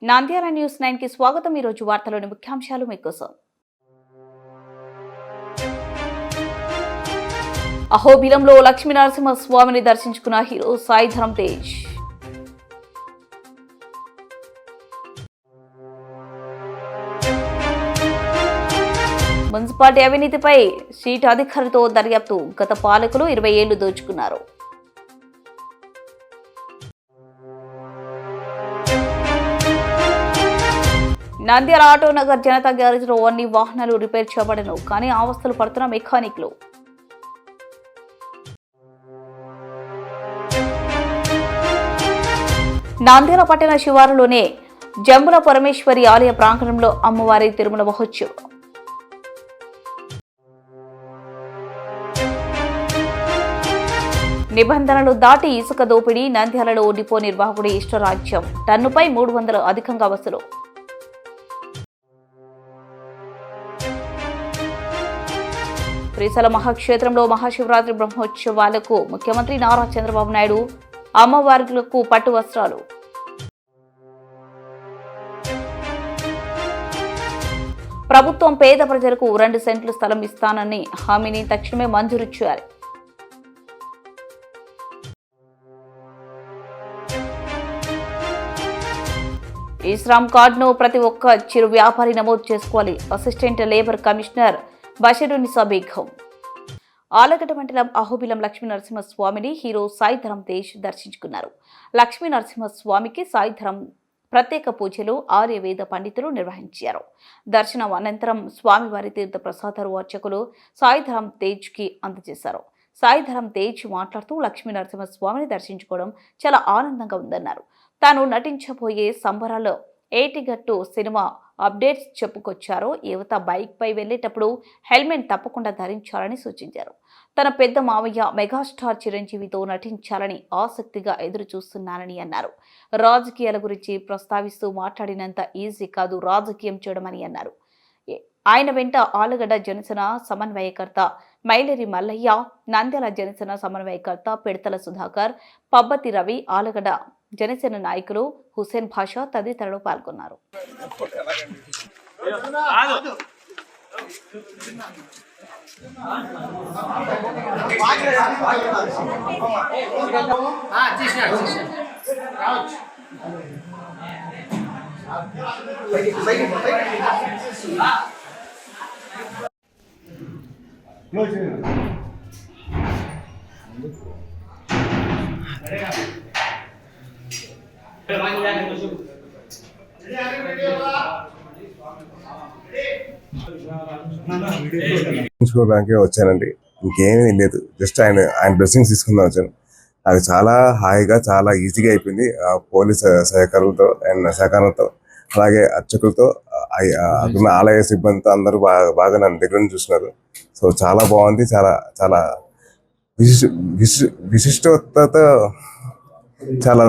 Nandyal news 9 కి స్వాగతం. ఈ రోజు వార్తలోని ముఖ్యాంశాలు మీకోసం. అహోబిలంలో లక్ష్మీనరసింహ స్వామిని దర్శించుకున్న హీరో సాయి ధరమ్ తేజ్. మున్సిపాలిటీ అవినీతిపై సీట్ అధికారితో దర్యాప్తు. గత పాలకులు 20 ఏళ్లు దోచుకున్నారు. నంద్యాల ఆటోనగర్ జనతా గ్యారేజ్లో అన్ని వాహనాలు రిపేర్ చేయబడను, కానీ అవస్థలు పడుతున్న మెకానిక్లు. నంద్యాల పట్టణ శివారులోనే జంబుల పరమేశ్వరి ఆలయ ప్రాంగణంలో అమ్మవారి తిరుమల మహోత్సవం. నిబంధనలు దాటి ఇసుక దోపిడీ. నంద్యాలలో డిపో నిర్వాహకుడి ఇష్టరాజ్యం. టన్నుపై 300 అధికంగా వసూలు. శ్రీశైల మహాక్షేత్రంలో మహాశివరాత్రి బ్రహ్మోత్సవాలకు ముఖ్యమంత్రి నారా చంద్రబాబు నాయుడు అమ్మవార్లకు పట్టు వస్త్రాలు. ప్రభుత్వం పేద ప్రజలకు 2 సెంట్లు స్థలం ఇస్తానని హామీని తక్షణమే మంజూరు చేయాలి. ఈ శ్రామ్ కార్డును ప్రతి ఒక్క చిరు వ్యాపారి నమోదు చేసుకోవాలి. Assistant labour commissioner Basheerunnisa Begum. Allagadda మండలం అహోబిలం లక్ష్మీనరసింహ స్వామిని హీరో సాయి ధరమ్ తేజ్ దర్శించుకున్నారు. లక్ష్మీనరసింహ స్వామికి సాయి ధరమ్ ప్రత్యేక పూజలు ఆర్యవేద పండితులు నిర్వహించారు. దర్శనం అనంతరం స్వామివారి తీర్థ ప్రసాదాలు అర్చకులు సాయి ధరమ్ తేజ్ కి అందజేశారు. సాయి ధరమ్ తేజ్ మాట్లాడుతూ లక్ష్మీనరసింహ స్వామిని దర్శించుకోవడం చాలా ఆనందంగా ఉందన్నారు. తాను నటించబోయే సంబరాల్లో ఏటిగట్టు సినిమా అప్డేట్స్ చెప్పుకొచ్చారు. యువత బైక్ పై వెళ్లేటప్పుడు హెల్మెట్ తప్పకుండా ధరించాలని సూచించారు. తన పెద్ద మావయ్య మెగాస్టార్ చిరంజీవితో నటించాలని ఆసక్తిగా ఎదురు చూస్తున్నానని అన్నారు. రాజకీయాల గురించి ప్రస్తావిస్తూ మాట్లాడినంత ఈజీ కాదు రాజకీయం చేయడమని అన్నారు. ఆయన వెంట ఆలగడ్డ జనసేన సమన్వయకర్త మైలేరి మల్లయ్య, నంద్యాల జనసేన సమన్వయకర్త పిడతల సుధాకర్, పబ్బతి రవి, ఆలగడ్డ జనసేన నాయకులు హుసేన్ భాషా తదితరులు పాల్గొన్నారు. చూసుకోవడానికి వచ్చానండి. ఇంకేమీ లేదు, జస్ట్ ఆయన బ్లెస్సింగ్స్ తీసుకుందాం వచ్చాను. అది చాలా హాయిగా చాలా ఈజీగా అయిపోయింది. పోలీస్ సహకారంతో అలాగే అర్చకులతో అక్కడ ఆలయ సిబ్బందితో అందరూ బాగా నన్ను దగ్గర నుంచి చూస్తున్నారు. సో చాలా బాగుంది. చాలా చాలా విశిష్టత చాలా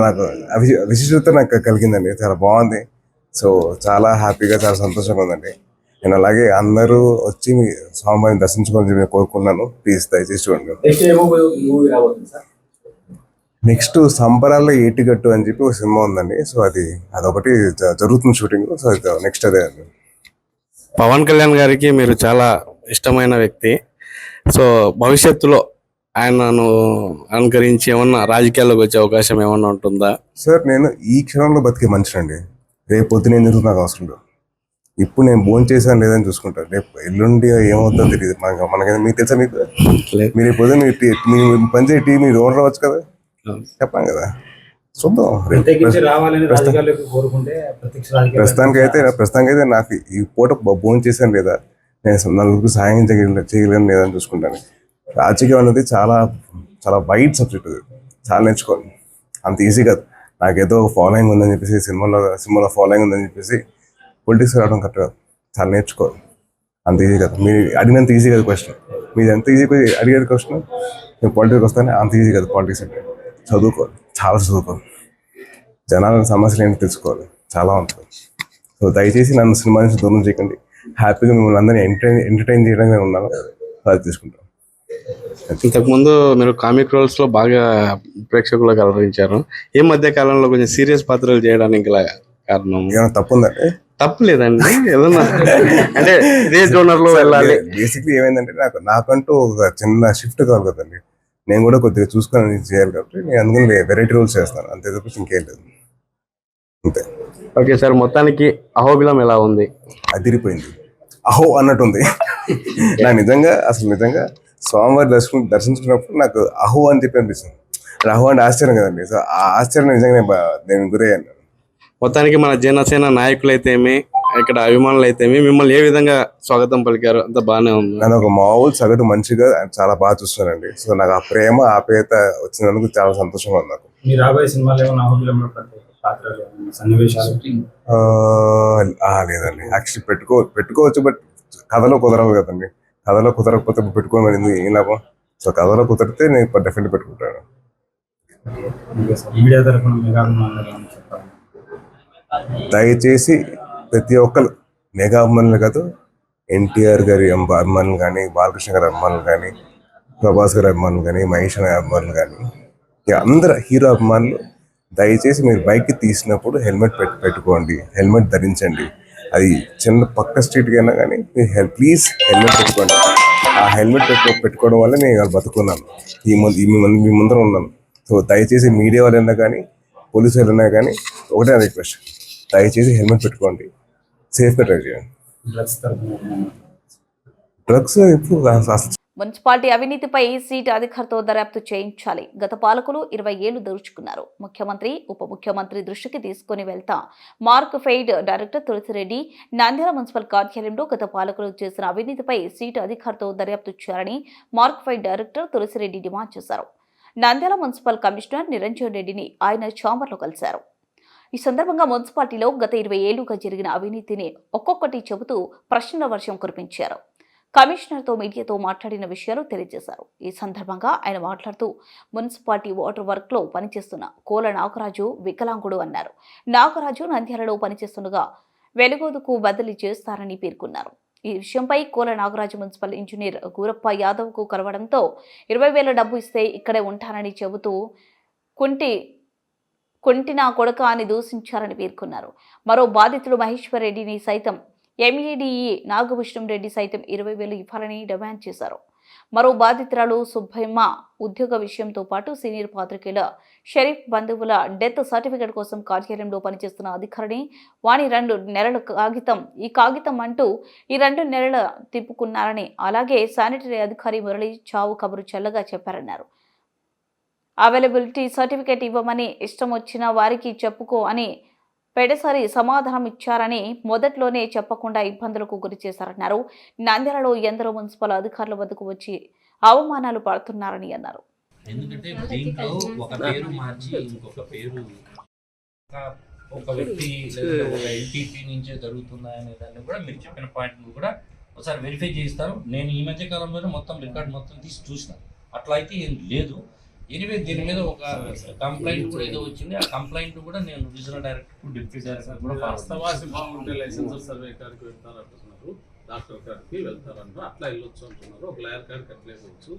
నాకు కలిగిందండి. చాలా బాగుంది. సో చాలా హ్యాపీగా చాలా సంతోషంగా ఉందండి. నేను అలాగే అందరూ వచ్చి మీ స్వామివారిని దర్శించుకోవాలని నేను కోరుకున్నాను. ప్లీజ్ దయచేసి చూడండి. నెక్స్ట్ సంబరాల్లో ఏటిగట్టు అని చెప్పి ఒక సినిమా ఉందండి. సో అదొకటి జరుగుతుంది షూటింగ్. సో నెక్స్ట్ అదే అండి. పవన్ కళ్యాణ్ గారికి మీరు చాలా ఇష్టమైన వ్యక్తి. సో భవిష్యత్తులో ఆయనను అనుకరించి ఏమన్నా రాజకీయాల్లోకి వచ్చే అవకాశం ఏమన్నా ఉంటుందా? సార్, నేను ఈ క్షణంలో బతికే మనిషినండి. రేపు పొద్దున ఏం జరుగుతుంది నాకు అవసరం లేదు. ఇప్పుడు నేను భోజనం చేశాను లేదని చూసుకుంటాను. రేపు ఎల్లుండి ఏమవుతుందో తెలియదు మనకి. మీకు తెలుసా? మీరు రేపు పొద్దున మీరు పనిచేయ టీవీ మీరు ఓనర్ అవ్వచ్చు కదా, చెప్పాను కదా. చూద్దాం. ప్రస్తుతానికైతే నాకు ఈ పూట భోజనం చేశాను లేదా, నేను నలుగురికి సహాయం చేయలేను లేదా అని చూసుకుంటాను. రాజకీయం అనేది చాలా చాలా వైడ్ సబ్జెక్ట్. అది చాలా నేర్చుకోవాలి. అంత ఈజీ కాదు. నాకేదో ఫాలోయింగ్ ఉందని చెప్పేసి సినిమాలో ఫాలోయింగ్ ఉందని చెప్పేసి పొలిటిక్స్ రావడం కరెక్ట్ కాదు. చాలా నేర్చుకోవాలి. అంత ఈజీ కాదు. మీరు అడిగినంత ఈజీ కాదు క్వశ్చన్. మీరు ఎంత ఈజీ అడిగేది క్వశ్చన్ నేను పాలిటిక్స్ వస్తానే అంత ఈజీ కాదు. పాలిటిక్స్ అంటే చదువుకోవాలి, చాలా చదువుకోవాలి. జనాల సమస్యలు ఏంటో తెలుసుకోవాలి, చాలా ఉంటుంది. సో దయచేసి నన్ను సినిమా నుంచి దూరం చేయకండి. హ్యాపీగా మిమ్మల్ని అందరినీ ఎంటర్టైన్ చేయడానికి నేను ఉన్నాను. అది తీసుకుంటాను. ఇంతకుముందు మీరు కామిక్ రోల్స్ లో బాగా ప్రేక్షకులకు అలరించారు. ఈ మధ్య కాలంలో కొంచెం సీరియస్ పాత్రలు చేయడానికి కారణం? ఏమైనా తప్పు ఉందంటే తప్పు లేదండి, ఏదన్నా అంటే ఇదే జోనర్ లో వెళ్ళాలి. బేసిక్లీ ఏమైందంటే నాకంటూ ఒక చిన్న షిఫ్ట్ కావాలి కదండి, నేను కూడా కొద్దిగా చూసుకొని చేయాలి కాబట్టి నేను అందుకని వెరైటీ రోల్స్ చేస్తాను, అంతే తప్ప ఇంకేం లేదు. అంతే. ఓకే సార్, మొత్తానికి అహోబిలం ఎలా ఉంది? అదిరిపోయింది, అహో అన్నట్టు ఉంది. నాకు నిజంగా స్వామివారి దర్శించుకున్నప్పుడు నాకు అహో అని చెప్పి అనిపిస్తుంది. అహో అంటే ఆశ్చర్యం కదండి, సో ఆ ఆశ్చర్యం నిజంగా నేను గురయ్యాను. మొత్తానికి మన జనసేన నాయకులు అయితేమి, ఇక్కడ అభిమానులు అయితేమి మిమ్మల్ని ఏ విధంగా స్వాగతం పలికారు? అంత బాగానే ఉంది. నన్ను ఒక మామూలు సగటు మంచిగా చాలా బాగా చూస్తున్నానండి. సో నాకు ఆ ప్రేమ ఆప్యాయత వచ్చినందుకు చాలా సంతోషంగా ఉంది నాకు. మీ రాబోయే సినిమాలో ఏమైనా అహోబిలంలో పాత్రలు సన్నివేశాలు? లేదండి, యాక్చువల్లీ పెట్టుకోవచ్చు, బట్ కథలో కుదరదు కదండి. కథలో కుదరకపోతే పెట్టుకోమని ఏం లాభం? సో కథలో కుదిరితే నేను డెఫినెట్లీ పెట్టుకుంటాను. మీడియా తరఫున మెగా అభిమానులు ఏమైనా చెప్పాలి? దయచేసి ప్రతి ఒక్కరు మెగా అభిమానులు కాదు, ఎన్టీఆర్ గారి అభిమానులు కానీ, బాలకృష్ణ గారి అభిమానులు కానీ, ప్రభాస్ గారి అభిమానులు కానీ, మహేష్ గారి అభిమానులు కానీ, అందరు హీరో అభిమానులు దయచేసి మీరు బైక్ తీసినప్పుడు హెల్మెట్ పెట్టుకోండి, హెల్మెట్ ధరించండి. అది చిన్న పక్క స్ట్రీట్కి అయినా కానీ మీరు ప్లీజ్ హెల్మెట్ పెట్టుకోండి. ఆ హెల్మెట్ పెట్టుకోవడం వల్ల నేను బతుకున్నాను, మీ ముందర ఉన్నాను. సో దయచేసి మీడియా వాళ్ళైనా కానీ, పోలీసు వాళ్ళైనా కానీ ఒకటే రిక్వెస్ట్, దయచేసి హెల్మెట్ పెట్టుకోండి, సేఫ్గా డ్రైవ్ చేయండి. డ్రగ్స్ ఇప్పుడు మున్సిపాలిటీ అవినీతిపై సీటు అధికారితో దర్యాప్తు చేయించాలి. గత పాలకులు 20 ఏళ్లు దోచుకున్నారు. ముఖ్యమంత్రి, ఉప ముఖ్యమంత్రి దృష్టికి తీసుకుని వెళ్తా. Markfed director Tulasi Reddy Nandyal municipal కార్యాలయంలో గత పాలకులు చేసిన అవినీతిపై సీటు అధికారితో దర్యాప్తు చేయాలని Markfed director Tulasi Reddy demand చేశారు. నంద్యాల మున్సిపల్ కమిషనర్ నిరంజన్ రెడ్డిని ఆయన ఛాంబర్లో కలిశారు. ఈ సందర్భంగా మున్సిపాలిటీలో గత 20 ఏళ్లుగా జరిగిన అవినీతిని ఒక్కొక్కటి చెబుతూ ప్రశ్నల వర్షం కురిపించారు. కమిషనర్తో మీడియాతో మాట్లాడిన విషయాలు తెలియజేశారు. ఈ సందర్భంగా ఆయన మాట్లాడుతూ మున్సిపాలిటీ వాటర్ వర్క్ లో పనిచేస్తున్న కోల నాగరాజు వికలాంగుడు అన్నారు. నాగరాజు నంద్యాలలో పనిచేస్తుండగా వెలుగోదుకు బదిలీ చేస్తారని పేర్కొన్నారు. ఈ విషయంపై కోల నాగరాజు మున్సిపల్ ఇంజనీర్ గూరప్ప యాదవ్ కు కలవడంతో 20,000 డబ్బు ఇస్తే ఇక్కడే ఉంటానని చెబుతూ కుంటి నా కొడక అని దూషించారని పేర్కొన్నారు. మరో బాధితుడు మహేశ్వర్ రెడ్డిని సైతం ఎంఈడిఈ నాగభూషణం రెడ్డి సైతం 20,000 ఇవ్వాలని డిమాండ్ చేశారు. మరో బాధితురాలు సుబ్బమ్మ ఉద్యోగ విషయంతో పాటు సీనియర్ పాత్రికేయుల షరీఫ్ బంధువుల డెత్ సర్టిఫికెట్ కోసం కార్యాలయంలో పనిచేస్తున్న అధికారిని వాణి 2 నెలల కాగితం, ఈ కాగితం అంటూ ఈ 2 నెలల తిప్పుకున్నారని, అలాగే శానిటరీ అధికారి మురళి చావు కబురు చెల్లగా చెప్పారన్నారు. అవైలబిలిటీ సర్టిఫికెట్ ఇవ్వమని, ఇష్టం వచ్చిన వారికి చెప్పుకో అని పెడసరి సమాధానం ఇచ్చారని, మొదట్లోనే చెప్పకుండా ఇబ్బందులకు గురి చేశారన్నారు. నంద్యాలలో ఎందరో మున్సిపల్ అధికారుల వద్దకు వచ్చి అవమానాలు పడుతున్నారని అన్నారు. ఎందుకంటే దీంట్లో ఒక పేరు మార్చి ఇంకొక పేరు ఒక వ్యక్తి లేదా ఒక ఎల్టీపీ నుంచే జరుగుతుందా అనే దాన్ని కూడా మీరు చెప్పిన పాయింట్ కూడా ఒకసారి వెరిఫై చేయిస్తారు. నేను ఈ మధ్య కాలంలోనే మొత్తం రికార్డ్ మొత్తం తీసి చూసిన, అట్లా అయితే ఏం లేదు. ఎనివే దీని మీద ఒక కంప్లైంట్ కూడా ఏదో వచ్చింది. ఆ కంప్లైంట్ కూడా నేను రీజనల్ డైరెక్టర్, డిప్యూటీ డైరెక్టర్ కూడా వాస్తవాసి బాగుంటే లైసెన్స్ సర్వే కాడికి వెళ్తారు అంటున్నారు, డాక్టర్ కాడికి వెళ్తారంటారు, అట్లా వెళ్ళొచ్చు అంటున్నారు, ఒక లాయర్ కాడికి అట్లా వెళ్ళొచ్చు.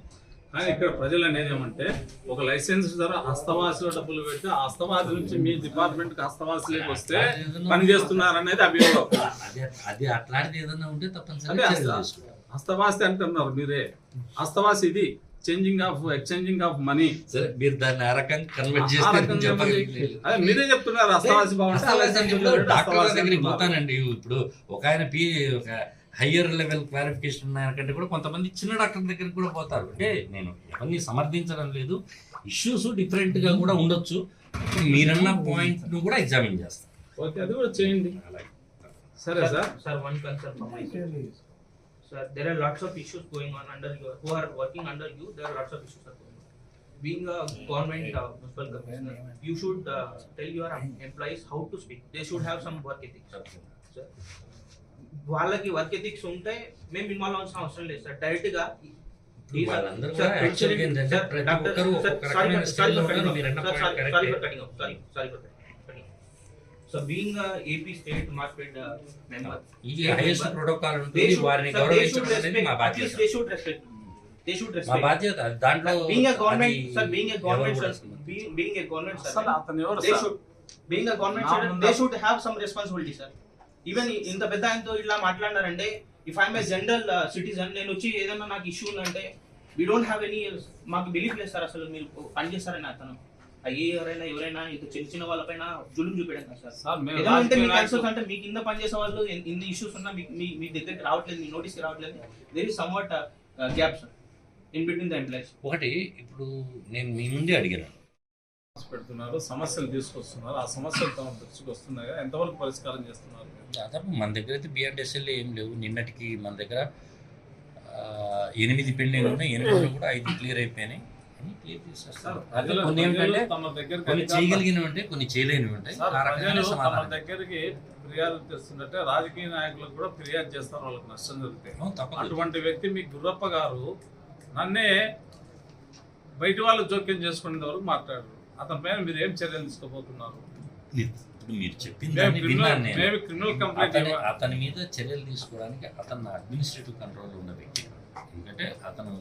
కానీ ఇక్కడ ప్రజలు అనేది ఏమంటే ఒక లైసెన్స్ ధర హస్తవాసిలో డబ్బులు పెడితే ఆ హస్తవాసి నుంచి మీ డిపార్ట్మెంట్ కి హస్తవాసిలోకి వస్తే పని చేస్తున్నారు అనేది అభియోగం. అది అట్లాంటిది ఏదైనా ఉంటే తప్పనిసరిగా హస్తవాసి అంటున్నారు మీరే, హస్తవాసి ఇది ఎక్స్చేంజింగ్ ఆఫ్ మనీ. సరే, మీరు దాన్ని ఆ రకంగా కన్వర్ట్ చేస్తే మీరే చెప్తున్నారు హస్తవాసి బాగుంటుంది. పోతానండి. ఇప్పుడు ఒక ఆయన ఒక హయ్యర్ లెవెల్ క్లారిఫికేషన్ ఉన్నాయకంటే కూడా కొంతమంది చిన్న డాక్టర్ దగ్గరికి కూడా పోతారు. అంటే నేను ఎవరిని సమర్థించడం లేదు, ఇష్యూస్ డిఫరెంట్ గా కూడా ఉండొచ్చు. మీరన్న పాయింట్ ను కూడా ఎగ్జామిన్ చేస్తాను. ఓకే, అది కూడా చేయండి. సరే sir, one concern from my side. Sir, there are lots of issues going on under you, who are working under you. There are lots of issues are going on. Being a government municipal commissioner, you should tell your employees how to speak. They should have some work ethics. Sir, వాళ్ళకి work ethics ఉంటే మేము involve అవ్వాల్సిన అవసరం లేదు sir. Direct గా So being a AP state market member, ఈ highest protocol ఉంటుంది, వారిని గౌరవించడం అనేది మా బాధ్యత. they should respect. మా బాధ్యత దాంట్లో. Being a government, sir, being a government, sir, అతను ఎవరు they sir? should. Being a government student, they should have some responsibility, sir. Even ఇంత పెద్ద ఆయనతో ఇలా మాట్లాడారంటే, if I'm a general citizen, నేను వచ్చి ఏదైనా నాకు ఇష్యూ ఉందంటే, we don't have any, మాకు బిలీఫ్ లేదు సార్ అసలు మీరు పని చేస్తారని అతను. ఎవరైనా ఇది చిన్న వాళ్ళపైన జులుం చూపించడం కదా సార్. ఏదంటే మీకు కన్సర్న్స్ అంటే మీ కింద పనిచేసే వాళ్ళు ఇన్ని ఇష్యూస్ ఉన్నా మీ దగ్గరికి రావట్లేదు, మీ నోటీస్కి రావట్లేదు. There is somewhat gap sir in between the employees. ఒకటి ఇప్పుడు నేను మీ ముందే అడిగాను, పెడుతున్నారు, సమస్యలు తీసుకొస్తున్నారు, ఆ సమస్యలు తమ దృష్టికి వస్తున్నాయి కదా, ఎంతవరకు పరిష్కారం చేస్తున్నారు? దాదాపు మన దగ్గర అయితే బిఆర్డిఎస్ఎల్ ఏం లేవు. నిన్నటికి మన దగ్గర 8 పెండింగ్ ఉన్నాయి, 8 కూడా 5 క్లియర్ అయిపోయినాయి. అన్ని క్లియర్ చేసేస్తారు. కొన్ని ఏంటంటే కొన్ని చేయగలిగినవి ఉంటాయి, కొన్ని చేయలేనివి ఉంటాయి. తమ దగ్గరికి ఫిర్యాదు తెస్తుంటే రాజకీయ నాయకులకు కూడా ఫిర్యాదు చేస్తారు, వాళ్ళకి నష్టం జరిగితే. అటువంటి వ్యక్తి మీ గుర్రప్ప గారు నన్నే బయట వాళ్ళు జోక్యం చేసుకునే వరకు మాట్లాడారు. అతని పైన మీరు ఏం చర్యలు తీసుకోబోతున్నారు? మీరు చెప్పింది విన్నాను నేను. క్రిమినల్ కంప్లైంట్ అతని మీద చర్యలు తీసుకోవడానికి అతను అడ్మినిస్ట్రేటివ్ కంట్రోల్ ఉన్న వ్యక్తి. ఎందుకంటే అతను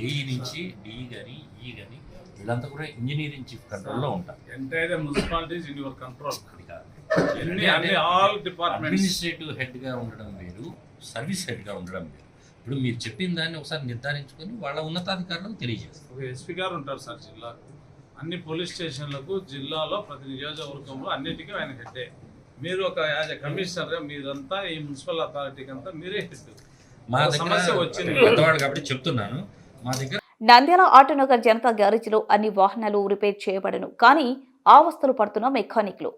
ఏఈ నుంచి డిఈ కానీ ఈ కానీ వీళ్ళంతా కూడా ఇంజనీరింగ్ చీఫ్ కంట్రోల్లో ఉంటారు. Entire municipalities in your control. అది కాదు, ఆల్ డిపార్ట్మెంట్స్. అడ్మినిస్ట్రేటివ్ హెడ్గా ఉండడం వేరు, సర్వీస్ హెడ్గా ఉండడం వేరు. ఇప్పుడు మీరు చెప్పిన దాన్ని ఒకసారి నిర్ధారించుకొని వాళ్ళ ఉన్నతాధికారులకు తెలియజేస్తారు. ఒక ఎస్పీ గారు ఉంటారు సార్ జిల్లాకు, అన్ని పోలీస్ స్టేషన్లకు జిల్లాలో ప్రతి నియోజకవర్గంలో అన్నిటికీ ఆయన హెడ్డే. మీరు ఒక యాజ్ ఎ కమిషనర్గా మీరంతా ఈ మున్సిపల్ అథారిటీకి అంతా మీరే హెడ్. మా సమస్య వచ్చింది పెద్దవాడు కాబట్టి చెప్తున్నాను. మా దగ్గర నంద్యాల ఆటోనగర్ జనతా గ్యారేజ్లో అన్ని వాహనాలు రిపేర్ చేయబడను, కానీ అవస్థలు పడుతున్న మెకానిక్లు.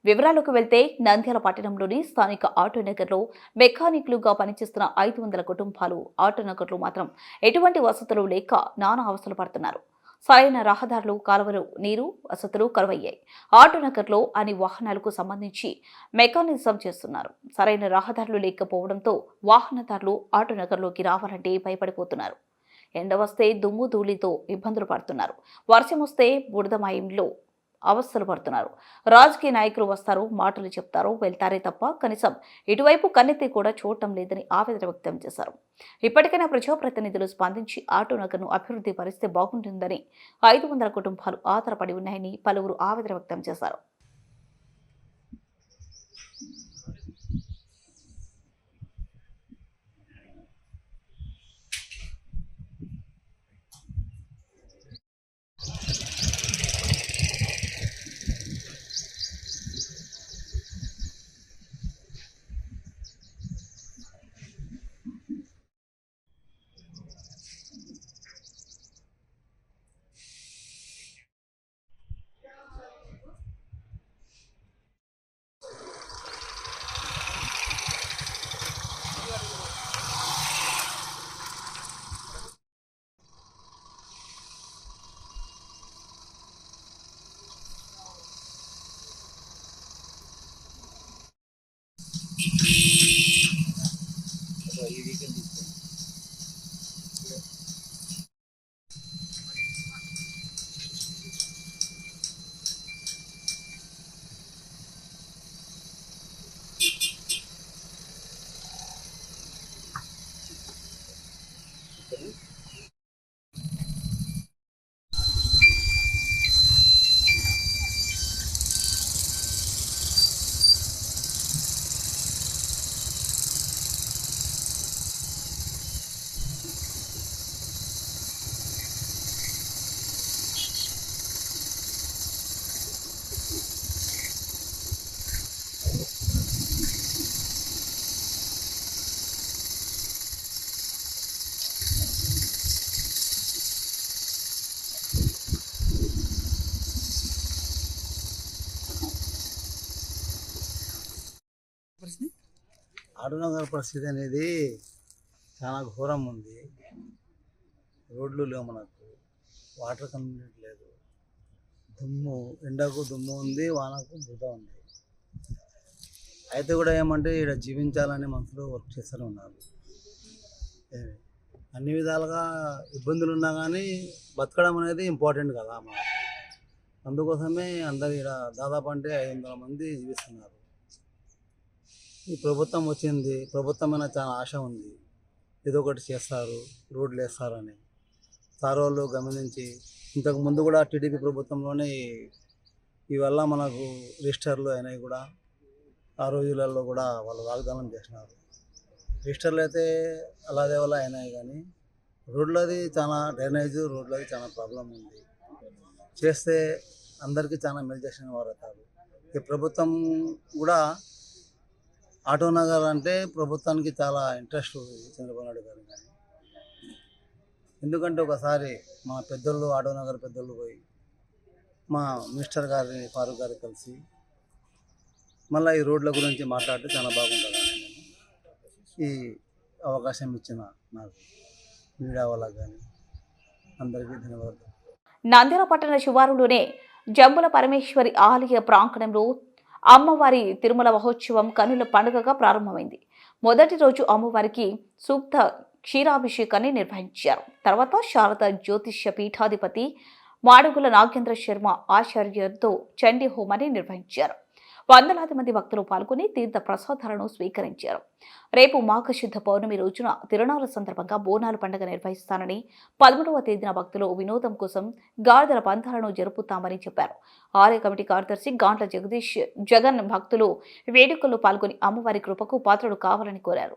వివరాలకు వెళ్తే నంద్యాల పట్టణంలోని స్థానిక ఆటోనగర్లో మెకానిక్లుగా పనిచేస్తున్న 500 కుటుంబాలు. ఆటోనగర్లో మాత్రం ఎటువంటి వసతులు లేక నానా అవస్థలు పడుతున్నారు. సరైన రహదారులు, కాలువలు, నీరు వసతులు కరువయ్యాయి. ఆటోనగర్లో అన్ని వాహనాలకు సంబంధించి మెకానిజం చేస్తున్నారు. సరైన రహదారులు లేకపోవడంతో వాహనదారులు ఆటోనగర్లోకి రావాలంటే భయపడిపోతున్నారు. ఎండ వస్తే దుమ్ము ధూళితో ఇబ్బందులు పడుతున్నారు. వర్షం వస్తే బురదమయంలో అవస్థలు పడుతున్నారు. రాజకీయ నాయకులు వస్తారు, మాటలు చెప్తారు, వెళ్తారే తప్ప కనీసం ఇటువైపు కన్నెత్తి కూడా చూడటం లేదని ఆవేదన వ్యక్తం చేశారు. ఇప్పటికైనా ప్రజాప్రతినిధులు స్పందించి ఆటోనగర్ను అభివృద్ధి పరిస్తే బాగుంటుందని 500 కుటుంబాలు ఆధారపడి ఉన్నాయని పలువురు ఆవేదన వ్యక్తం చేశారు. ఆటోనగర్ పరిస్థితి అనేది చాలా ఘోరం ఉంది. రోడ్లు లేవు, మనకు వాటర్ కమ్యూనిటీ లేదు, దుమ్ము, ఎండకు దుమ్ము ఉంది, వానకు బురద ఉంది. అయితే కూడా ఏమంటే ఇక్కడ జీవించాలని మనసులో వర్క్ చేస్తూనే ఉన్నారు. అన్ని విధాలుగా ఇబ్బందులు ఉన్నా కానీ బతకడం అనేది ఇంపార్టెంట్ కదా మనకు. అందుకోసమే అందరు ఇక్కడ దాదాపు అంటే 500 మంది జీవిస్తున్నారు. ఈ ప్రభుత్వం వచ్చింది, ప్రభుత్వం మీద చాలా ఆశ ఉంది, ఏదో ఒకటి చేస్తారు, రోడ్లు వేస్తారని. సార్ వాళ్ళు గమనించి ఇంతకు ముందు కూడా టీడీపీ ప్రభుత్వంలోనే ఇవల్ల మనకు రిజిస్టర్లు అయినాయి కూడా. ఆ రోజులలో కూడా వాళ్ళు వాగ్దానం చేసినారు. రిజిస్టర్లు అయితే అలాగే వల్ల అయినాయి, కానీ రోడ్లది చాలా డ్రైనేజ్, రోడ్లది చాలా ప్రాబ్లం ఉంది. చేస్తే అందరికీ చాలా మేలు చేసిన వారు అవుతారు. ఈ ప్రభుత్వం కూడా ఆటో నగర్ అంటే ప్రభుత్వానికి చాలా ఇంట్రెస్ట్ ఉంది చంద్రబాబు నాయుడు గారు. కానీ ఎందుకంటే ఒకసారి మా పెద్దోళ్ళు ఆటో నగర్ పెద్దోళ్ళు పోయి మా మినిస్టర్ గారిని ఫారూక్ గారు కలిసి మళ్ళీ ఈ రోడ్ల గురించి మాట్లాడితే చాలా బాగుంటుంది. ఈ అవకాశం ఇచ్చిన నాకు మీడియా వాళ్ళకి కానీ అందరికీ ధన్యవాదాలు. నంద్యాల పట్టణ శివారులోనే జంబుల పరమేశ్వరి ఆలయ ప్రాంగణంలో అమ్మవారి తిరుమల మహోత్సవం కన్నుల పండుగగా ప్రారంభమైంది. మొదటి రోజు అమ్మవారికి సూక్త క్షీరాభిషేకాన్ని నిర్వహించారు. తర్వాత శారద జ్యోతిష్య పీఠాధిపతి మాడుగుల నాగేంద్ర శర్మ ఆచార్యులతో చండీ హోమాన్ని నిర్వహించారు. వందలాది మంది భక్తులు పాల్గొని తీర్థ ప్రసాదాలను స్వీకరించారు. రేపు మాఘశుద్ధ పౌర్ణమి రోజున తిరునాళ్ల సందర్భంగా బోనాల పండుగ నిర్వహిస్తానని, 13వ తేదీన భక్తులు వినోదం కోసం గాడిదల పందాలను జరుపుతామని చెప్పారు. ఆలయ కమిటీ కార్యదర్శి గాంట్ల జగన్ భక్తులు వేడుకల్లో పాల్గొని అమ్మవారి కృపకు పాత్రలు కావాలని కోరారు.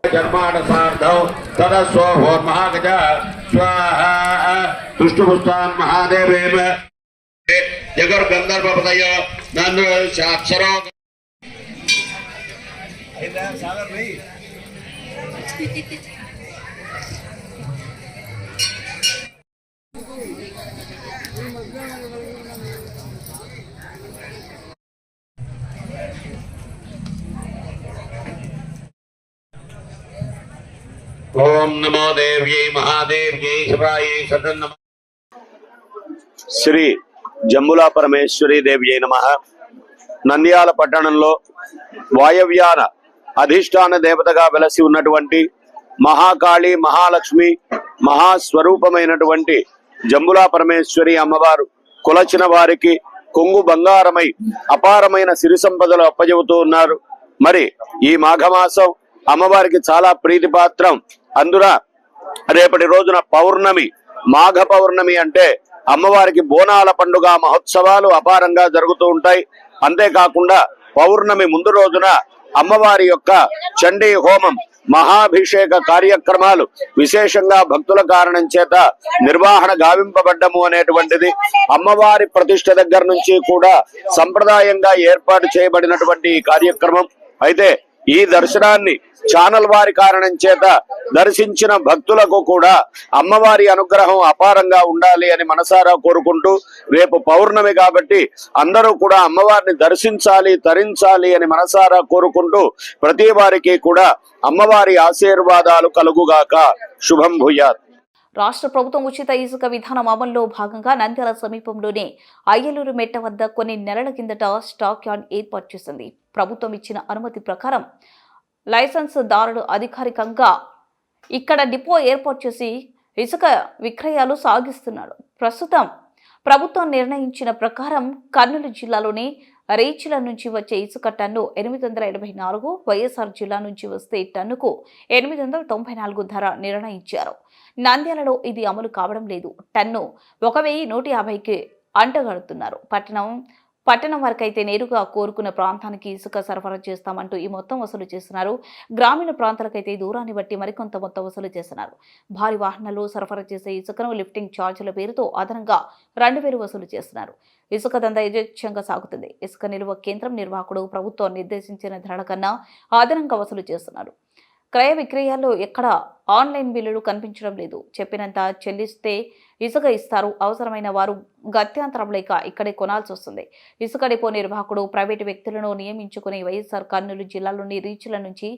ఓం నమో దేవ్యై మహాదేవ్యై శివాయై సదన్నమ. శ్రీ జంబులా పరమేశ్వరి దేవ్యై నమః. నంద్యాల పట్టణంలో వాయవ్యాన అధిష్టాన దేవతగా వెలసి ఉన్నటువంటి మహాకాళి, మహాలక్ష్మి, మహాస్వరూపమైనటువంటి జంబులా పరమేశ్వరి అమ్మవారు కొలచిన వారికి కొంగు బంగారమై అపారమైన సిరి సంపదలు అప్పజెబుతూ ఉన్నారు. మరి ఈ మాఘమాసం అమ్మవారికి చాలా ప్రీతిపాత్రం. అందున రేపటి రోజున పౌర్ణమి, మాఘ పౌర్ణమి అంటే అమ్మవారికి బోనాల పండుగ మహోత్సవాలు అపారంగా జరుగుతూ ఉంటాయి. అంతేకాకుండా పౌర్ణమి ముందు రోజున అమ్మవారి యొక్క చండీ హోమం, మహాభిషేక కార్యక్రమాలు విశేషంగా భక్తుల కారణం చేత నిర్వహణ గావింపబడ్డము అనేటువంటిది అమ్మవారి ప్రతిష్ఠ దగ్గర నుంచి కూడా సంప్రదాయంగా ఏర్పాటు చేయబడినటువంటి ఈ కార్యక్రమం. అయితే ఈ దర్శనాన్ని ఛానల్ వారి కారణం చేత దర్శించిన భక్తులకు కూడా అమ్మవారి అనుగ్రహం అపారంగా ఉండాలి అని మనసారా కోరుకుంటూ, రేపు పౌర్ణమి కాబట్టి అందరూ కూడా అమ్మవారిని దర్శించాలి, తరించాలి అని మనసారా కోరుకుంటూ ప్రతి వారికి కూడా అమ్మవారి ఆశీర్వాదాలు కలుగుగాక. శుభం భూయాత్. రాష్ట్ర ప్రభుత్వం ఉచిత ఇసుక విధానం అమల్లో భాగంగా నంద్యాల సమీపంలోనే అయ్యలూరు మెట్ట వద్ద కొన్ని నెలల కిందట స్టాక్ యార్డ్ ఏర్పాటు చేసింది. ప్రభుత్వం ఇచ్చిన అనుమతి ప్రకారం లైసెన్స్ దారుడు అధికారికంగా ఇక్కడ డిపో ఏర్పాటు చేసి ఇసుక విక్రయాలు సాగిస్తున్నాడు. ప్రస్తుతం ప్రభుత్వం నిర్ణయించిన ప్రకారం కర్నూలు జిల్లాలోని రీచ్ల నుంచి వచ్చే ఇసుక టన్ను 884, వైఎస్ఆర్ జిల్లా నుంచి వస్తే టన్నుకు 894 ధర నిర్ణయించారు. నంద్యాలలో ఇది అమలు కావడం లేదు. టన్ను 1150కి అంటగడుతున్నారు. పట్టణం వరకైతే నేరుగా కోరుకున్న ప్రాంతానికి ఇసుక సరఫరా చేస్తామంటూ ఈ మొత్తం వసూలు చేస్తున్నారు. గ్రామీణ ప్రాంతాలకైతే దూరాన్ని బట్టి మరికొంత మొత్తం వసూలు చేస్తున్నారు. భారీ వాహనాలు సరఫరా చేసే ఇసుకను లిఫ్టింగ్ ఛార్జీల పేరుతో అదనంగా 2000 వసూలు చేస్తున్నారు. ఇసుక దందా యథేచ్ఛంగా సాగుతుంది. ఇసుక నిల్వ కేంద్రం నిర్వాహకుడు ప్రభుత్వం నిర్దేశించిన ధరల కన్నా అదనంగా వసూలు చేస్తున్నారు. క్రయ విక్రయాల్లో ఎక్కడ ఆన్లైన్ బిల్లులు కనిపించడం లేదు. చెప్పినంత చెల్లిస్తే ఇసుక ఇస్తారు. అవసరమైన వారు గత్యంతరం లేక ఇక్కడే కొనాల్సి వస్తుంది. ఇసుక డిపో నిర్వాహకుడు ప్రైవేటు వ్యక్తులను నియమించుకుని వైఎస్ఆర్ కర్నూలు జిల్లాలోని రీచ్ల నుంచి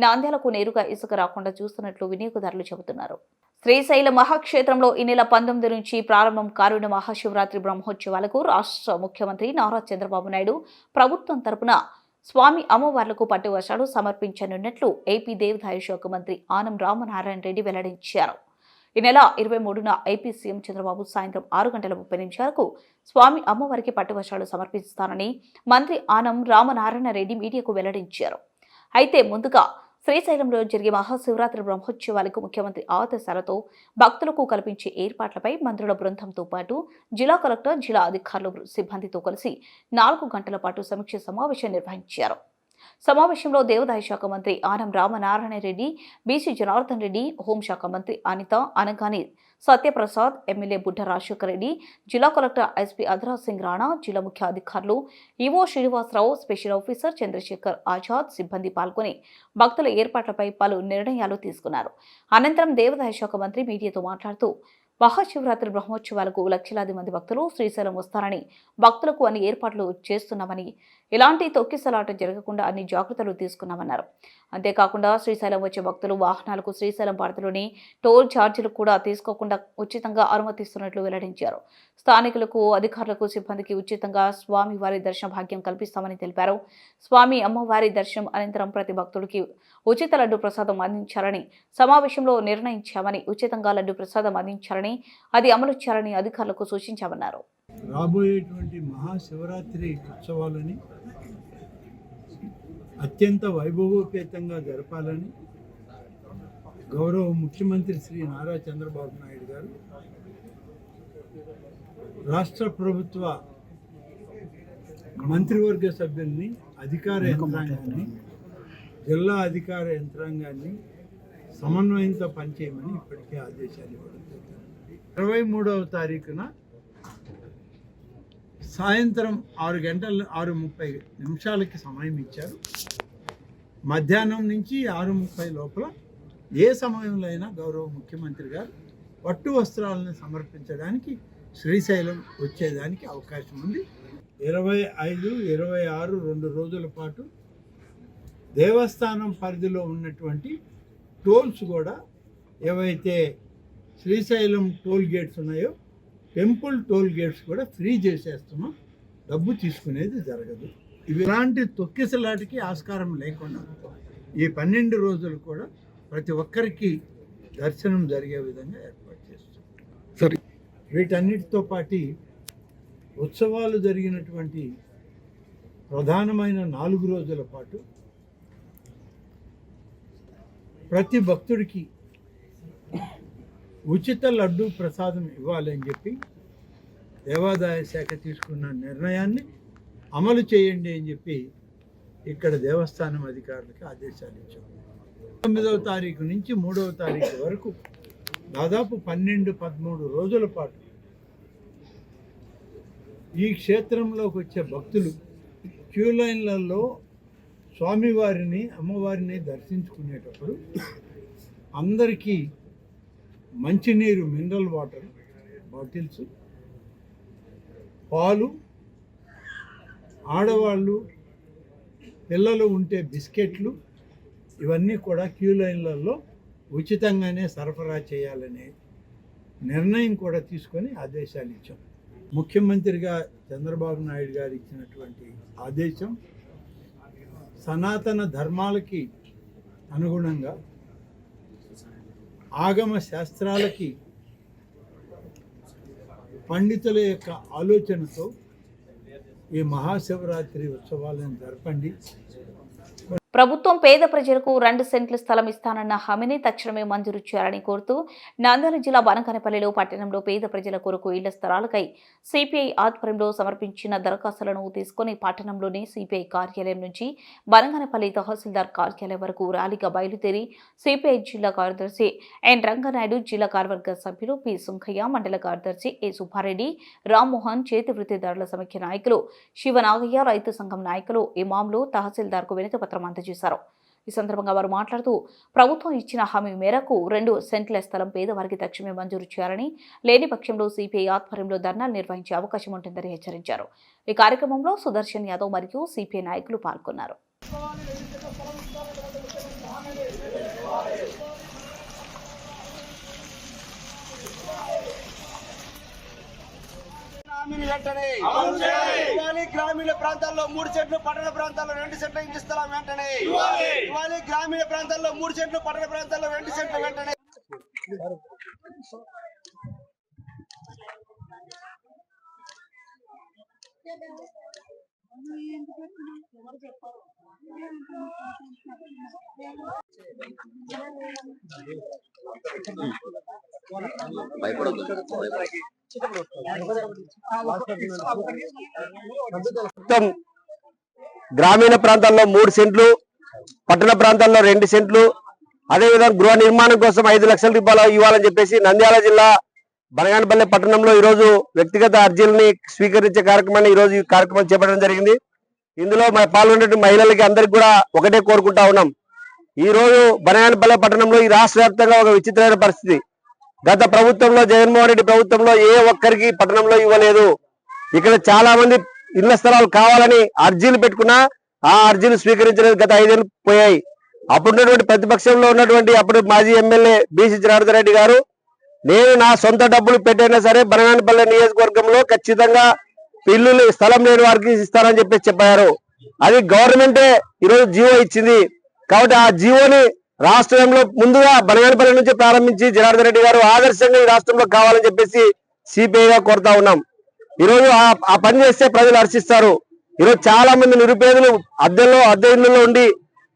నంద్యాలకు నేరుగా ఇసుక రాకుండా చూస్తున్నట్లు వినియోగదారులు చెబుతున్నారు. శ్రీశైల మహాక్షేత్రంలో ఈ నెల 19 నుంచి ప్రారంభం కానున్న మహాశివరాత్రి బ్రహ్మోత్సవాలకు రాష్ట్ర ముఖ్యమంత్రి నారా చంద్రబాబు నాయుడు ప్రభుత్వం తరపున స్వామి అమ్మవార్లకు పట్టు వస్త్రాలు సమర్పించనున్నట్లు ఏపీ దేవాదాయ శాఖ మంత్రి ఆనం రామనారాయణ రెడ్డి వెల్లడించారు. ఈ నెల 23న ఏపీ సీఎం చంద్రబాబు సాయంత్రం 6:30 స్వామి అమ్మవారికి పట్టు వస్త్రాలు సమర్పిస్తానని మంత్రి ఆనం రామనారాయణ రెడ్డి మీడియాకు వెల్లడించారు. అయితే ముందుగా శ్రీశైలంలో జరిగే మహాశివరాత్రి బ్రహ్మోత్సవాలకు ముఖ్యమంత్రి ఆదేశాలతో భక్తులకు కల్పించే ఏర్పాట్లపై మంత్రుల బృందంతో పాటు జిల్లా కలెక్టర్, జిల్లా అధికారులు, సిబ్బందితో కలిసి 4 గంటల పాటు సమీక్ష సమావేశం నిర్వహించారు. సమావేశంలో దేవాదాయ శాఖ మంత్రి ఆనం రామనారాయణ రెడ్డి, బీసీ జనార్దన్ రెడ్డి, హోంశాఖ మంత్రి అనిత అనగాని సత్యప్రసాద్, ఎమ్మెల్యే బుడ్డ రాజశేఖర రెడ్డి, జిల్లా కలెక్టర్ ఎస్పీ అధరాజ్ సింగ్ రాణా, జిల్లా ముఖ్య అధికారులు EO Srinivasa Rao, special officer Chandrashekhar Azad సిబ్బంది పాల్గొని భక్తుల ఏర్పాట్లపై పలు నిర్ణయాలు తీసుకున్నారు. అనంతరం దేవాదాయ శాఖ మంత్రి మీడియాతో మాట్లాడుతూ మహాశివరాత్రి బ్రహ్మోత్సవాలకు లక్షలాది మంది భక్తులు శ్రీశైలం వస్తారని, భక్తులకు అన్ని ఏర్పాట్లు చేస్తున్నామని, ఎలాంటి తొక్కిసలాట జరగకుండా అన్ని జాగ్రత్తలు తీసుకున్నామన్నారు. అంతేకాకుండా శ్రీశైలం వచ్చే భక్తులు వాహనాలకు శ్రీశైలం పరిధిలోని టోల్ ఛార్జీలు కూడా తీసుకోకుండా ఉచితంగా అనుమతిస్తున్నట్లు వెల్లడించారు. స్థానికులకు, అధికారులకు, సిబ్బందికి ఉచితంగా స్వామివారి దర్శన భాగ్యం కల్పిస్తామని తెలిపారు. స్వామి అమ్మవారి దర్శనం అనంతరం ప్రతి భక్తుడికి ఉచిత లడ్డు ప్రసాదం అందించాలని సమావేశంలో నిర్ణయించామని, ఉచితంగా లడ్డు ప్రసాదం అందించాలని, అది అమలు చేయాలని అధికారులకు సూచించామన్నారు. రాబోయేటువంటి మహాశివరాత్రి ఉత్సవాలని అత్యంత వైభవోపేతంగా జరపాలని గౌరవ ముఖ్యమంత్రి శ్రీ నారా చంద్రబాబు నాయుడు గారు రాష్ట్ర ప్రభుత్వ మంత్రివర్గ సభ్యుల్ని, అధికార యంత్రాంగాన్ని, జిల్లా అధికార యంత్రాంగాన్ని సమన్వయంతో పనిచేయమని ఇప్పటికే ఆదేశాలు ఇవ్వడం జరిగింది. 23వ తారీఖున సాయంత్రం 6:30 సమయం ఇచ్చారు. మధ్యాహ్నం నుంచి 6:30 లోపల ఏ సమయంలో అయినా గౌరవ ముఖ్యమంత్రి గారు పట్టు వస్త్రాలను సమర్పించడానికి శ్రీశైలం వచ్చేదానికి అవకాశం ఉంది. 25, 26 2 రోజుల పాటు దేవస్థానం పరిధిలో ఉన్నటువంటి టోల్స్ కూడా ఏవైతే శ్రీశైలం టోల్ గేట్స్ ఉన్నాయో టెంపుల్ టోల్ గేట్స్ కూడా ఫ్రీ చేసేస్తున్నాం. డబ్బు తీసుకునేది జరగదు. ఇలాంటి తొక్కిసలాటికి ఆస్కారం లేకుండా ఈ 12 రోజులు కూడా ప్రతి ఒక్కరికి దర్శనం జరిగే విధంగా ఏర్పాటు చేస్తాం. సరే, వీటన్నిటితో పాటు ఉత్సవాలు జరిగినటువంటి ప్రధానమైన 4 రోజుల పాటు ప్రతి భక్తుడికి ఉచిత లడ్డు ప్రసాదం ఇవ్వాలని చెప్పి దేవాదాయ శాఖ తీసుకున్న నిర్ణయాన్ని అమలు చేయండి అని చెప్పి ఇక్కడ దేవస్థానం అధికారులకి ఆదేశాలు ఇచ్చాం. 9వ తారీఖు నుంచి 3వ తారీఖు వరకు దాదాపు 12-13 రోజుల పాటు ఈ క్షేత్రంలోకి వచ్చే భక్తులు క్యూ లైన్లలో స్వామివారిని, అమ్మవారిని దర్శించుకునేటప్పుడు అందరికీ మంచినీరు, మినరల్ వాటర్ బాటిల్స్, పాలు, ఆడవాళ్ళు, పిల్లలు ఉంటే బిస్కెట్లు, ఇవన్నీ కూడా క్యూ లైన్లలో ఉచితంగానే సరఫరా చేయాలనే నిర్ణయం కూడా తీసుకొని ఆదేశాలు ఇచ్చాం. ముఖ్యమంత్రిగా చంద్రబాబు నాయుడు గారు ఇచ్చినటువంటి ఆదేశం సనాతన ధర్మాలకి అనుగుణంగా, ఆగమ శాస్త్రాలకి పండితుల యొక్క ఆలోచనతో ఈ మహాశివరాత్రి ఉత్సవాలను జరపండి. ప్రభుత్వం పేద ప్రజలకు 2 సెంట్ల స్థలం ఇస్తానన్న హామీని తక్షణమే మంజూరు చేయాలని కోరుతూ నంద్యాల జిల్లా బనగానపల్లిలో పట్టణంలో పేద ప్రజల కొరకు ఇళ్ల స్థలాలకై సిపిఐ ఆధ్వర్యంలో సమర్పించిన దరఖాస్తులను తీసుకుని పట్టణంలోని సిపిఐ కార్యాలయం నుంచి బనగానపల్లి తహసీల్దార్ కార్యాలయం వరకు ర్యాలీగా బయలుదేరి సిపిఐ జిల్లా కార్యదర్శి ఎన్ రంగనాయుడు, జిల్లా కార్యవర్గ సభ్యులు పి సుంఖయ్య, మండల కార్యదర్శి ఏ సుబ్బారెడ్డి, రామ్మోహన్, చేతి వృత్తిదారుల సమైక్య నాయకులు శివనాగయ్య, రైతు సంఘం నాయకులు, ఇమాంలు తహసీల్దార్కు వినతి పత్రం అందజేశారు. ఈ సందర్భంగా వారు మాట్లాడుతూ ప్రభుత్వం ఇచ్చిన హామీ మేరకు 2 సెంట్ల స్థలం పేదవారికి తక్షణమే మంజూరు చేయాలని, లేని పక్షంలో సిపిఐ ఆధ్వర్యంలో ధర్నాలు నిర్వహించే అవకాశం ఉంటుందని హెచ్చరించారు. ఈ కార్యక్రమంలో సుదర్శన్ యాదవ్ మరియు సిపిఐ నాయకులు పాల్గొన్నారు. గ్రామీణ ప్రాంతాల్లో 3 సెంట్లు, పట్టణ ప్రాంతాల్లో 2 సెంట్లు ఇస్తాం వెంటనే. గ్రామీణ ప్రాంతాల్లో 3 సెంట్లు, పట్టణ ప్రాంతాల్లో 2 సెంట్లు వెంటనే. గ్రామీణ ప్రాంతాల్లో 3 సెంట్లు, పట్టణ ప్రాంతాల్లో 2 సెంట్లు, అదేవిధంగా గృహ నిర్మాణం కోసం 5 లక్షల రూపాయలు ఇవ్వాలని చెప్పేసి నంద్యాల జిల్లా బనగానపల్లె పట్టణంలో ఈరోజు వ్యక్తిగత అర్జీలని స్వీకరించే కార్యక్రమాన్ని ఈరోజు ఈ కార్యక్రమం చేపట్టడం జరిగింది. ఇందులో పాల్గొనే మహిళలకి అందరికి కూడా ఒకటే కోరుకుంటా ఉన్నాం. ఈ రోజు బనగానపల్లె పట్టణంలో ఈ రాష్ట్ర వ్యాప్తంగా ఒక విచిత్రమైన పరిస్థితి. గత ప్రభుత్వంలో జగన్మోహన్ రెడ్డి ప్రభుత్వంలో ఏ ఒక్కరికి పట్టణంలో ఇవ్వలేదు. ఇక్కడ చాలా మంది ఇళ్ల స్థలాలు కావాలని అర్జీలు పెట్టుకున్నా ఆ అర్జీలు స్వీకరించలేదు. గత 5 ఏళ్ళు పోయాయి. అప్పుడున్నటువంటి ప్రతిపక్షంలో ఉన్నటువంటి అప్పుడు మాజీ ఎమ్మెల్యే బీసీ జనార్దన్ రెడ్డి గారు, నేను నా సొంత డబ్బులు పెట్టైనా సరే బనగానపల్లె నియోజకవర్గంలో ఖచ్చితంగా ఇల్లు స్థలం లేని వారికి ఇస్తారని చెప్పారు. అది గవర్నమెంటే ఈరోజు జీవో ఇచ్చింది. కాబట్టి ఆ జీవోని రాష్ట్రంలో ముందుగా బనగానపల్లె నుంచి ప్రారంభించి జనార్దన్ రెడ్డి గారు ఆదర్శంగా ఈ రాష్ట్రంలో కావాలని చెప్పేసి సిపిఐగా కోరుతా ఉన్నాం. ఈరోజు ఆ పని చేస్తే ప్రజలు హర్షిస్తారు. ఈరోజు చాలా మంది నిరుపేదలు అద్దె ఇళ్లలో ఉండి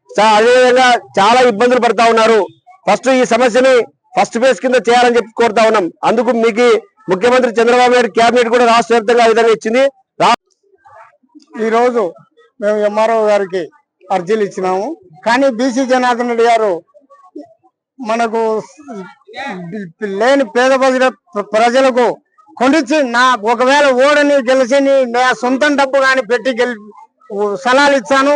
అదేవిధంగా చాలా ఇబ్బందులు పడతా ఉన్నారు. ఫస్ట్ ఈ సమస్యని ఫస్ట్ ఫేజ్ కింద చేయాలని చెప్పి కోరుతా ఉన్నాం. అందుకు మీకు ముఖ్యమంత్రి చంద్రబాబు నాయుడు కేబినెట్ కూడా రాష్ట్ర వ్యాప్తంగా విధంగా ఇచ్చింది. ఈ రోజు మేము ఎంఆర్ఓ గారికి అర్జీలు ఇచ్చినాము. కానీ బీసీ జనార్దన్ రెడ్డి గారు మనకు లేని పేద ప్రజలకు కొండిచ్చి ఒకవేళ ఓడని గెలిచి నా సొంతం డబ్బు కానీ పెట్టి స్థలాలు ఇచ్చాను,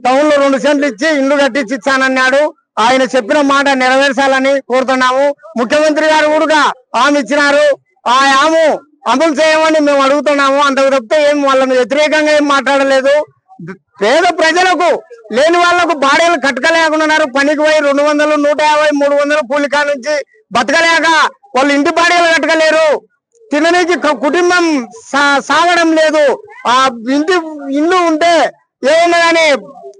టౌన్ లో 2 సెంట్లు ఇచ్చి ఇల్లు కట్టించి ఇచ్చానన్నాడు. ఆయన చెప్పిన మాట నెరవేర్చాలని కోరుతున్నాము. ముఖ్యమంత్రి గారు కూడా హామీ ఇచ్చినారు. ఆ హామీ అమలు చేయమని మేము అడుగుతున్నాము. అంతకు తప్పితే ఏం వాళ్ళని వ్యతిరేకంగా ఏం మాట్లాడలేదు. పేద ప్రజలకు లేని వాళ్లకు బాడీలు కట్టకలేకున్నారు. పనికి పోయి 200, 150, 300 కూలికా నుంచి బతకలేక వాళ్ళు ఇంటి బాడీలు కట్టకలేరు. తినడానికి కుటుంబం సాగడం లేదు. ఆ ఇల్లు ఉంటే ఏమన్నా కానీ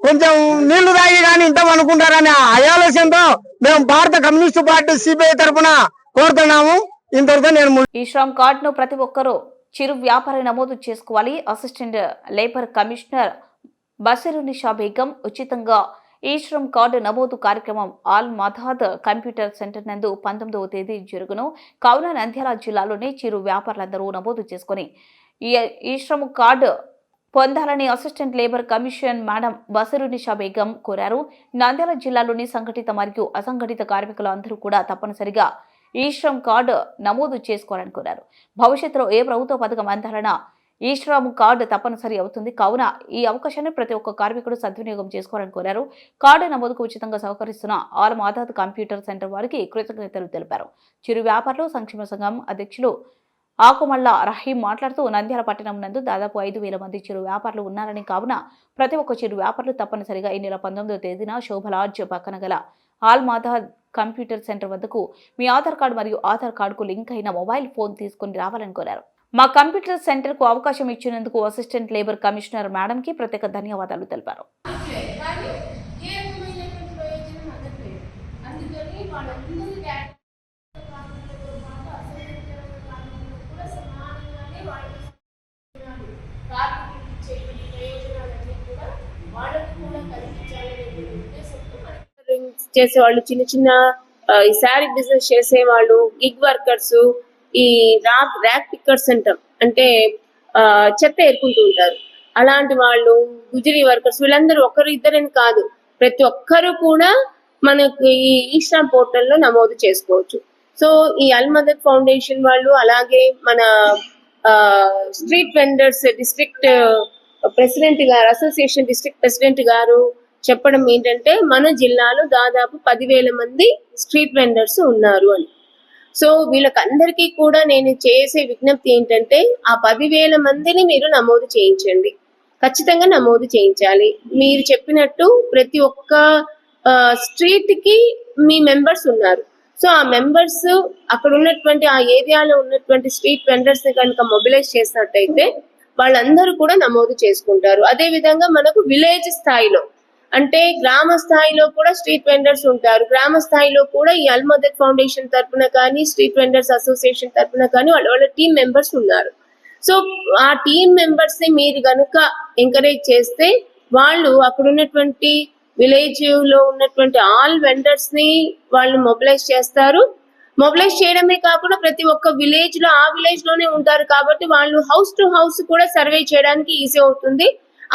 కొంచెం నీళ్లు తాగి కానీ ఇంటాం అనుకుంటారని ఆలోచనతో మేము భారత కమ్యూనిస్టు పార్టీ సిపిఐ తరఫున కోరుతున్నాము. ఇంతవరకు నేను ఈ శ్రమ్ కార్డును ప్రతి ఒక్కరూ చిరు వ్యాపారి నమోదు చేసుకోవాలి. అసిస్టెంట్ లేబర్ కమిషనర్ బషీరునిషా బేగం ఉచితంగా ఈ శ్రమ్ కార్డు నమోదు కార్యక్రమం ఆల్ మదాద్ కంప్యూటర్ సెంటర్ నందు 19వ తేదీ జరుగును. కావున నంద్యాల జిల్లాలోని చిరు వ్యాపారులందరూ నమోదు చేసుకుని ఈ శ్రమ్ కార్డు పొందాలని assistant labour commission madam Basheerunnisa Begum కోరారు. నంద్యాల జిల్లాలోని సంఘటిత మరియు అసంఘటిత కార్మికులు అందరూ కూడా తప్పనిసరిగా ఈ శ్రమ్ కార్డు నమోదు చేసుకోవాలని కోరారు. భవిష్యత్తులో ఏ ప్రభుత్వ పథకం అందాలన్నా ఈ శ్రమ్ కార్డు తప్పనిసరి అవుతుంది. కావున ఈ అవకాశాన్ని ప్రతి ఒక్క కార్మికుడు సద్వినియోగం చేసుకోవాలని కోరారు. కార్డు నమోదుకు ఉచితంగా సహకరిస్తున్న ఆల్ మదాద్ కంప్యూటర్ సెంటర్ వారికి కృతజ్ఞతలు తెలిపారు. చిరు వ్యాపారులు సంక్షేమ సంఘం అధ్యక్షులు ఆకుమల్ల రహీం మాట్లాడుతూ నంద్యాల పట్టణం నందు దాదాపు 5,000 మంది చిరు వ్యాపారులు ఉన్నారని, కావున ప్రతి ఒక్క చిరు వ్యాపారులు తప్పనిసరిగా ఈ నెల 19వ తేదీన శోభలాడ్జ్ పక్కన గల ఆల్ మదాద్ కంప్యూటర్ సెంటర్ వద్దకు మీ ఆధార్ కార్డు మరియు ఆధార్ కార్డుకు లింక్ అయిన మొబైల్ ఫోన్ తీసుకుని రావాలని కోరారు. మా కంప్యూటర్ సెంటర్ కు అవకాశం ఇచ్చినందుకు అసిస్టెంట్ లేబర్ కమిషనర్ మేడం కి ప్రత్యేక ధన్యవాదాలు తెలిపారు. చేసేవాళ్ళు, చిన్న చిన్న శారీ బిజినెస్ చేసేవాళ్ళు, గిగ్ వర్కర్స్, ఈ ర్యాక్ పిక్కర్స్ అంటాం, అంటే చెత్త ఏరుకుంటూ ఉంటారు. అలాంటి వాళ్ళు, గుజరీ వర్కర్స్, వీళ్ళందరూ ఒకరు ఇద్దరని కాదు, ప్రతి ఒక్కరు కూడా మనకు ఈ శ్రమ్ పోర్టల్లో నమోదు చేసుకోవచ్చు. సో ఈ అల్ మదద్ ఫౌండేషన్ వాళ్ళు, అలాగే మన స్ట్రీట్ వెండర్స్ డిస్ట్రిక్ట్ ప్రెసిడెంట్ గారు, అసోసియేషన్ డిస్ట్రిక్ట్ ప్రెసిడెంట్ గారు చెప్పడం ఏంటంటే మన జిల్లాలో దాదాపు 10,000 మంది స్ట్రీట్ వెండర్స్ ఉన్నారు అని. సో వీళ్ళకందరికీ కూడా నేను చేసే విజ్ఞప్తి ఏంటంటే ఆ 10,000 మందిని మీరు నమోదు చేయించండి, ఖచ్చితంగా నమోదు చేయించాలి. మీరు చెప్పినట్టు ప్రతి ఒక్క స్ట్రీట్ కి మీ మెంబర్స్ ఉన్నారు. సో ఆ మెంబర్స్ అక్కడ ఉన్నటువంటి ఆ ఏరియాలో ఉన్నటువంటి స్ట్రీట్ వెండర్స్ ని కనుక మొబిలైజ్ చేసినట్టయితే వాళ్ళందరూ కూడా నమోదు చేసుకుంటారు. అదే విధంగా మనకు విలేజ్ స్థాయిలో, అంటే గ్రామ స్థాయిలో కూడా స్ట్రీట్ వెండర్స్ ఉంటారు. గ్రామ స్థాయిలో కూడా ఈ అల్ మదద్ ఫౌండేషన్ తరఫున కానీ, స్ట్రీట్ వెండర్స్ అసోసియేషన్ తరఫున కానీ వాళ్ళ టీం మెంబర్స్ ఉన్నారు. సో ఆ టీం మెంబర్స్ ని మీరు కనుక ఎంకరేజ్ చేస్తే వాళ్ళు అక్కడ ఉన్నటువంటి విలేజ్ లో ఉన్నటువంటి ఆల్ వెండర్స్ ని వాళ్ళు మొబిలైజ్ చేస్తారు. మొబిలైజ్ చేయడమే కాకుండా ప్రతి ఒక్క విలేజ్ లో ఆ విలేజ్ లోనే ఉంటారు కాబట్టి వాళ్ళు హౌస్ టు హౌస్ కూడా సర్వే చేయడానికి ఈజీ అవుతుంది.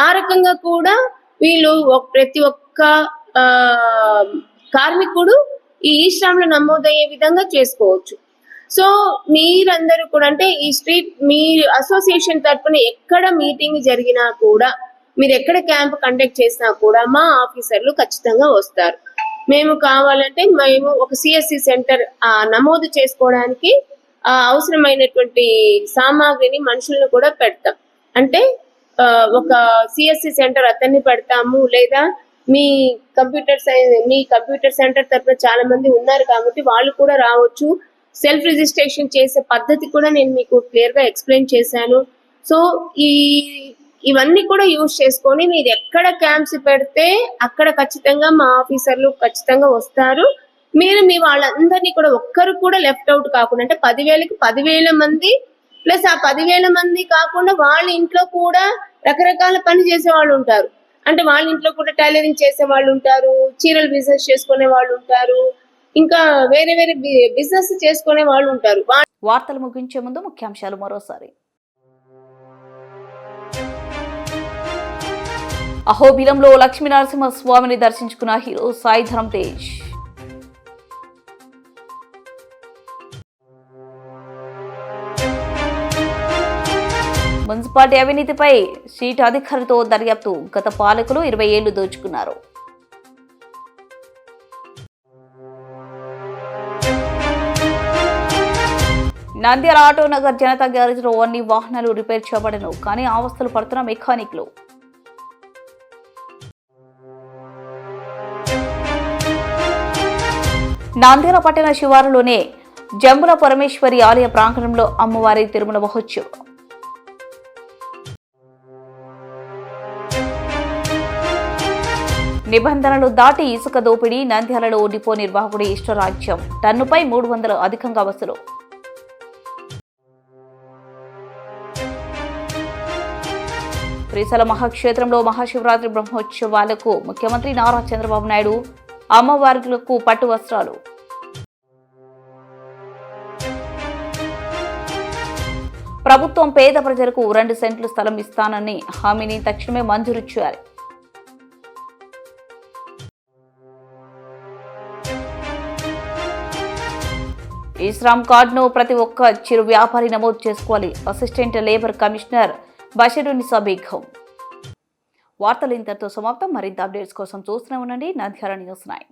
ఆ రకంగా కూడా వీళ్ళు ప్రతి ఒక్క కార్మికుడు ఈ శ్రమ్ లో నమోదయ్యే విధంగా చేసుకోవచ్చు. సో మీరందరూ కూడా అంటే ఈ స్ట్రీట్ మీ అసోసియేషన్ తరఫున ఎక్కడ మీటింగ్ జరిగినా కూడా, మీరు ఎక్కడ క్యాంప్ కండక్ట్ చేసినా కూడా మా ఆఫీసర్లు ఖచ్చితంగా వస్తారు. మేము కావాలంటే మేము ఒక సిఎస్సి సెంటర్ నమోదు చేసుకోవడానికి అవసరమైనటువంటి సామాగ్రిని మనుషులను కూడా పెడతాం. అంటే ఒక సిఎస్సి సెంటర్ అతన్ని పెడతాము, లేదా మీ కంప్యూటర్ సెంటర్ తరఫున చాలా మంది ఉన్నారు కాబట్టి వాళ్ళు కూడా రావచ్చు. సెల్ఫ్ రిజిస్ట్రేషన్ చేసే పద్ధతి కూడా నేను మీకు క్లియర్ గా ఎక్స్ప్లెయిన్ చేశాను. సో ఇవన్నీ కూడా యూజ్ చేసుకొని మీరు ఎక్కడ క్యాంప్స్ పెడితే అక్కడ ఖచ్చితంగా మా ఆఫీసర్లు ఖచ్చితంగా వస్తారు. మీరు మీ వాళ్ళందరినీ కూడా ఒక్కరు కూడా లెఫ్ట్ అవుట్ కాకుండా, అంటే 10,000కి 10,000 మంది ప్లస్ ఆ 10,000 మంది కాకుండా వాళ్ళ ఇంట్లో కూడా రకరకాల పని చేసే వాళ్ళు ఉంటారు. అంటే వాళ్ళ ఇంట్లో కూడా టైలరింగ్ చేసే వాళ్ళు ఉంటారు, చీరలు బిజినెస్ చేసుకునే వాళ్ళు ఉంటారు, ఇంకా వేరే వేరే బిజినెస్ చేసుకునే వాళ్ళు ఉంటారు. వార్తలు ముగించే ముందు ముఖ్యాంశాలు మరోసారి. అహోబిలంలో లక్ష్మీనరసింహ స్వామిని దర్శించుకున్న హీరో సాయి ధరమ్ తేజ్. మున్సిపాలిటీ అవినీతిపై సీట్ అధికారితో దర్యాప్తు. గత పాలకులు 20 ఏళ్లు దోచుకున్నారు. నంద్యాల ఆటోనగర్ జనతా గ్యారేజ్ లో అన్ని వాహనాలు రిపేర్ చేయబడను, కానీ అవస్థలు పడుతున్న మెకానిక్లు. నంద్యాల పట్టణ శివారులోనే జంబుల పరమేశ్వరి ఆలయ ప్రాంగణంలో అమ్మవారి తిరుమల మహోత్సవం. నిబంధనలు దాటి ఇసుక దోపిడీ. నంద్యాలలో డిపో నిర్వాహకుడి ఇష్టరాజ్యం. టన్నుపై 300 అధికంగా వసూలు. శ్రీశైల మహాక్షేత్రంలో మహాశివరాత్రి బ్రహ్మోత్సవాలకు ముఖ్యమంత్రి నారా చంద్రబాబు నాయుడు అమ్మవార్లకు పట్టు వస్త్రాలు. ప్రభుత్వం పేద ప్రజలకు 2 సెంట్లు స్థలం ఇస్తానని హామీని తక్షణమే మంజూరు చేయాలి. ఈ శ్రమ్ కార్డును ప్రతి ఒక్క చిరు వ్యాపారి నమోదు చేసుకోవాలి. Assistant labour commissioner Basheerunnisa Begum. వార్తలు ఇంతటితో సమాప్తం. మరింత అప్డేట్స్ కోసం చూస్తూనే ఉండండి నంద్యాల న్యూస్ 9.